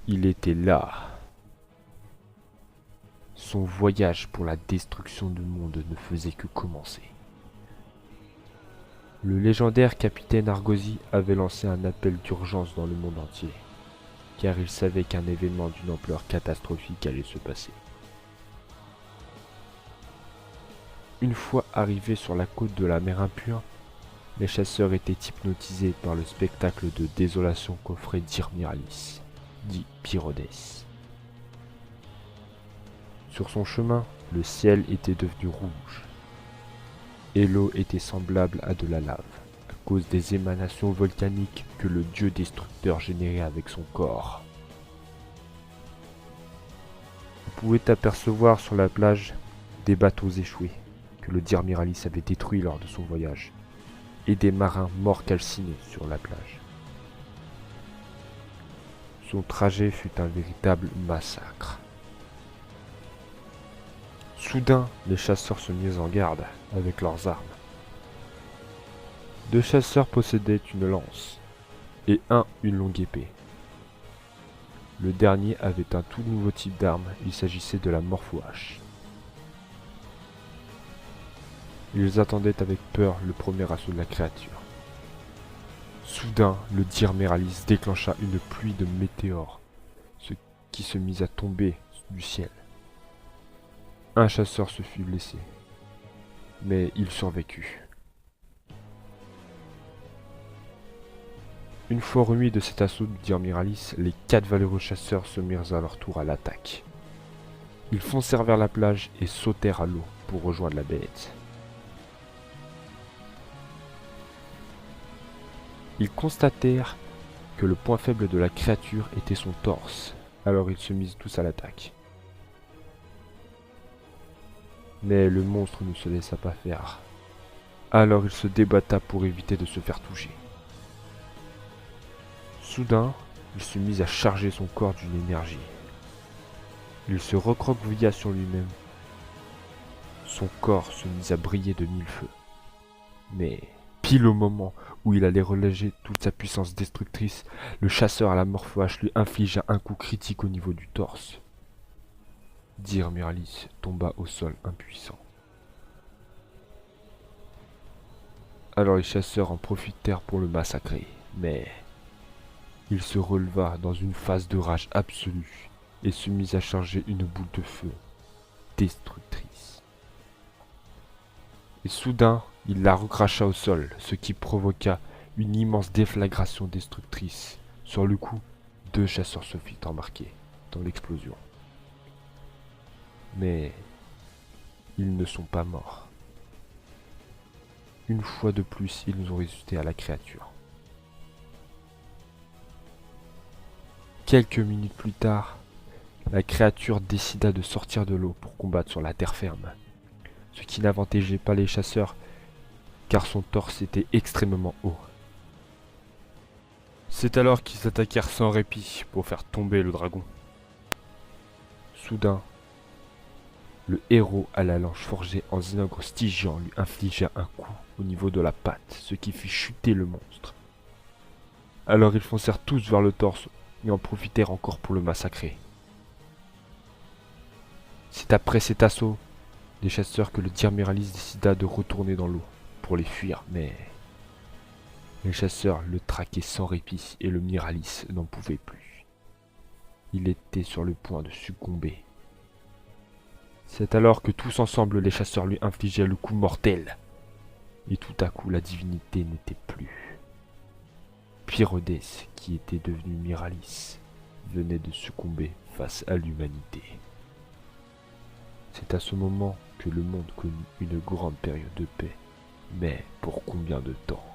Il était là. Son voyage pour la destruction du monde ne faisait que commencer. Le légendaire capitaine Argosy avait lancé un appel d'urgence dans le monde entier, car il savait qu'un événement d'une ampleur catastrophique allait se passer. Une fois arrivés sur la côte de la mer Impure, les chasseurs étaient hypnotisés par le spectacle de désolation qu'offrait Dir Miralis, dit Pyrodès. Sur son chemin, le ciel était devenu rouge, et l'eau était semblable à de la lave, à cause des émanations volcaniques que le dieu destructeur générait avec son corps. Vous pouvez apercevoir sur la plage des bateaux échoués que le Dir Miralis avait détruits lors de son voyage, et des marins morts calcinés sur la plage. Son trajet fut un véritable massacre. Soudain, les chasseurs se mirent en garde avec leurs armes. Deux chasseurs possédaient une lance et un une longue épée. Le dernier avait un tout nouveau type d'arme, il s'agissait de la morpho-hache. Ils attendaient avec peur le premier assaut de la créature. Soudain, le Dir Miralis déclencha une pluie de météores, ce qui se mit à tomber du ciel. Un chasseur se fut blessé, mais il survécut. Une fois remis de cet assaut du Dir Miralis, les 4 valeureux chasseurs se mirent à leur tour à l'attaque. Ils foncèrent vers la plage et sautèrent à l'eau pour rejoindre la bête. Ils constatèrent que le point faible de la créature était son torse, alors ils se mirent tous à l'attaque. Mais le monstre ne se laissa pas faire. Alors il se débatta pour éviter de se faire toucher. Soudain, il se mit à charger son corps d'une énergie. Il se recroquevilla sur lui-même. Son corps se mit à briller de 1000 feux. Mais, pile au moment où il allait relâcher toute sa puissance destructrice, le chasseur à la morpho-hache lui infligea un coup critique au niveau du torse. Dir Miralis tomba au sol impuissant. Alors les chasseurs en profitèrent pour le massacrer, mais il se releva dans une phase de rage absolue et se mit à charger une boule de feu destructrice. Et soudain, il la recracha au sol, ce qui provoqua une immense déflagration destructrice. Sur le coup, 2 chasseurs se firent embarquer dans l'explosion. Mais ils ne sont pas morts. Une fois de plus, ils ont résisté à la créature. Quelques minutes plus tard, la créature décida de sortir de l'eau pour combattre sur la terre ferme, ce qui n'avantageait pas les chasseurs car son torse était extrêmement haut. C'est alors qu'ils attaquèrent sans répit pour faire tomber le dragon. Soudain, le héros à la lance forgée en zinogre stygian lui infligea un coup au niveau de la patte, ce qui fit chuter le monstre. Alors ils foncèrent tous vers le torse et en profitèrent encore pour le massacrer. C'est après cet assaut des chasseurs que le Dir Miralis décida de retourner dans l'eau pour les fuir, mais les chasseurs le traquaient sans répit et le Miralis n'en pouvait plus. Il était sur le point de succomber. C'est alors que tous ensemble les chasseurs lui infligeaient le coup mortel. Et tout à coup la divinité n'était plus. Pyrodès, qui était devenu Miralis, venait de succomber face à l'humanité. C'est à ce moment que le monde connut une grande période de paix. Mais pour combien de temps ?